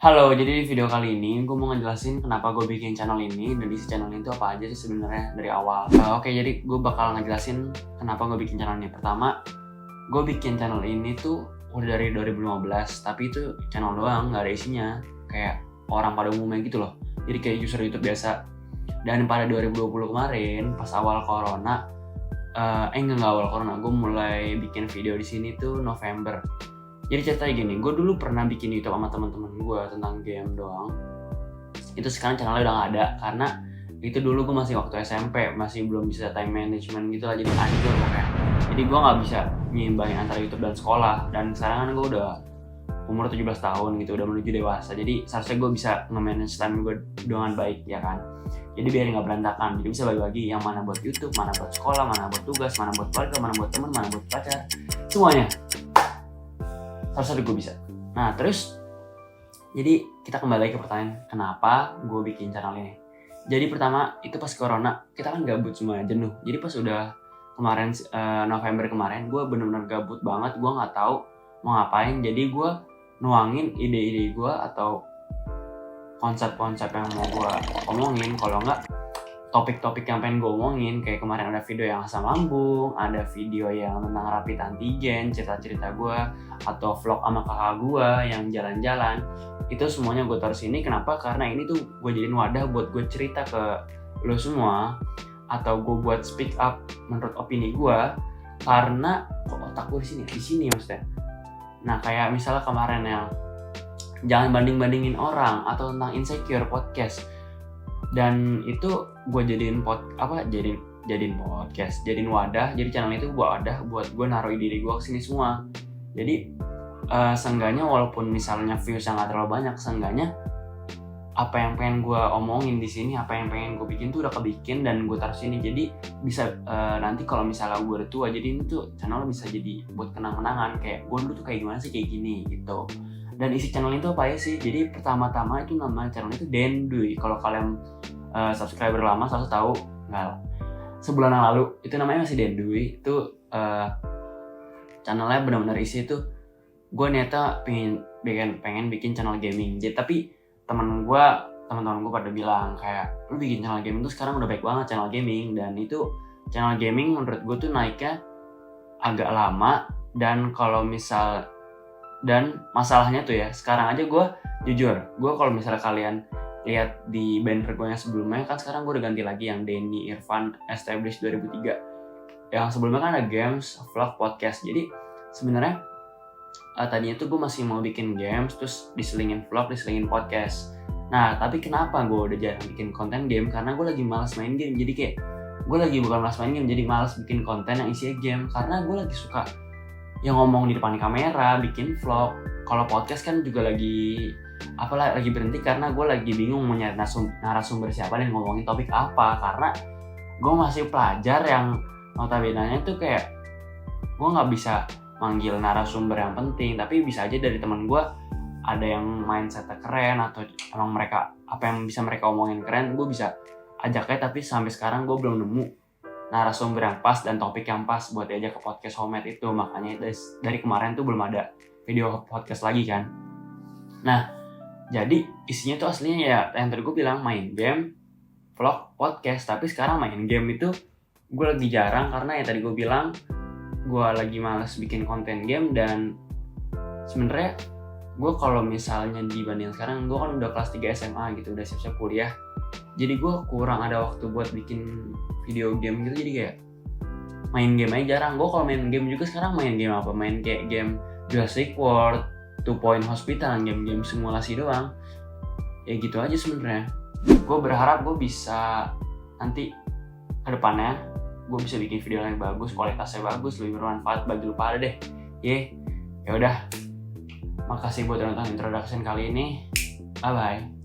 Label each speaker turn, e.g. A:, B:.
A: Halo, jadi di video kali ini gue mau ngejelasin kenapa gue bikin channel ini dan isi channel ini tuh apa aja sih sebenarnya dari awal. Oke, jadi gue bakal ngejelasin kenapa gue bikin channel ini. Pertama, gue bikin channel ini tuh udah dari 2015, tapi itu channel doang, nggak ada isinya. Kayak orang pada umumnya gitu loh. Jadi kayak user YouTube biasa. Dan pada 2020 kemarin, pas awal corona, enggak awal corona, gue mulai bikin video di sini tuh November. Jadi ceritanya gini, gue dulu pernah bikin YouTube sama teman-teman gue tentang game doang. Itu sekarang channelnya udah gak ada karena itu dulu gue masih waktu SMP, masih belum bisa time management gitu lah, jadi hancur pokoknya. Jadi gue gak bisa nyimbangin antara YouTube dan sekolah. Dan sekarang kan gue udah umur 17 tahun gitu, udah menuju dewasa. Jadi seharusnya gue bisa nge-manage time gue dengan baik, ya kan. Jadi biar gak berantakan, jadi bisa bagi-bagi yang mana buat YouTube, mana buat sekolah, mana buat tugas, mana buat keluarga, mana buat teman, mana buat pacar, semuanya. Harusnya gue bisa. Nah terus, jadi kita kembali lagi ke pertanyaan kenapa gue bikin channel ini. Jadi pertama itu pas corona kita kan gabut semua, jenuh. Jadi pas udah kemarin November kemarin gue bener-bener gabut banget, gue nggak tahu mau ngapain. Jadi gue nuangin ide-ide gue atau konsep-konsep yang mau gue omongin. Kalau nggak topik-topik yang pengen gue omongin, kayak kemarin ada video yang asam lambung, ada video yang tentang rapid antigen, cerita-cerita gue, atau vlog sama kakak gue yang jalan-jalan. Itu semuanya gue taruh sini. Kenapa? Karena ini tuh gue jadiin wadah buat gue cerita ke lo semua, atau gue buat speak up menurut opini gue. Karena kok otak gue di sini maksudnya. Nah kayak misalnya kemarin yang jangan banding-bandingin orang, atau tentang insecure podcast. Dan itu gue jadiin podcast, jadiin wadah. Jadi channel itu gue wadah buat gue naruh ide gue kesini semua. Jadi seenggaknya walaupun misalnya viewsnya nggak terlalu banyak, seenggaknya apa yang pengen gue omongin di sini, apa yang pengen gue bikin tuh udah kebikin dan gue taruh sini. Jadi bisa nanti kalau misalnya gue udah tua, jadi ini tuh channel bisa jadi buat kenang-kenangan, kayak gue dulu tuh kayak gimana sih kayak gini gitu. Dan isi channel itu apa ya sih? Jadi pertama-tama itu nama channel itu Denduy. Kalau kalian subscriber lama selalu tahu, nggak sebulan yang lalu itu namanya masih Denduy. Itu channelnya benar-benar isi itu gue niatnya pengen bikin channel gaming. Jadi tapi teman-teman gue pada bilang kayak lu bikin channel gaming tuh sekarang udah baik banget channel gaming. Dan itu channel gaming menurut gue tuh naiknya agak lama. Dan masalahnya tuh ya, sekarang aja gue jujur, gue kalau misalnya kalian lihat di banner gue yang sebelumnya, kan sekarang gue udah ganti lagi yang Denny Irfan Established 2003. Yang sebelumnya kan ada games, vlog, podcast. Jadi sebenarnya tadinya tuh gue masih mau bikin games, terus diselingin vlog, diselingin podcast. Nah tapi kenapa gue udah jarang bikin konten game? Karena gue lagi malas main game. Jadi kayak gue lagi bukan malas main game, jadi malas bikin konten yang isinya game. Karena gue lagi suka yang ngomong di depan kamera, bikin vlog. Kalau podcast kan juga lagi berhenti karena gue lagi bingung mau nyari narasumber siapa dan ngomongin topik apa. Karena gue masih pelajar yang notabene-nya tuh kayak gue nggak bisa manggil narasumber yang penting, tapi bisa aja dari teman gue ada yang mindsetnya keren, atau emang mereka apa yang bisa mereka omongin keren, gue bisa ajaknya. Tapi sampai sekarang gue belum nemu narasumber yang pas dan topik yang pas buat diajak ke podcast Homemade itu. Makanya dari kemarin tuh belum ada video podcast lagi kan. Nah jadi isinya tuh aslinya ya yang tadi gue bilang, main game, vlog, podcast. Tapi sekarang main game itu gue lagi jarang karena ya tadi gue bilang gue lagi malas bikin konten game. Dan sebenarnya gue kalau misalnya dibanding sekarang, gue kan udah kelas 3 SMA gitu, udah siap-siap kuliah. Jadi gue kurang ada waktu buat bikin video game gitu. Jadi kayak main game aja jarang. Gue kalau main game juga sekarang main game apa? Main kayak game Jurassic World, 2 Point Hospital, game-game simulasi doang. Ya gitu aja sebenarnya. Gue berharap gue bisa nanti ke depannya gue bisa bikin video yang bagus, kualitasnya bagus, lebih bermanfaat bagi lu pada deh. Ya udah. Makasih buat nonton introduction kali ini. Bye bye.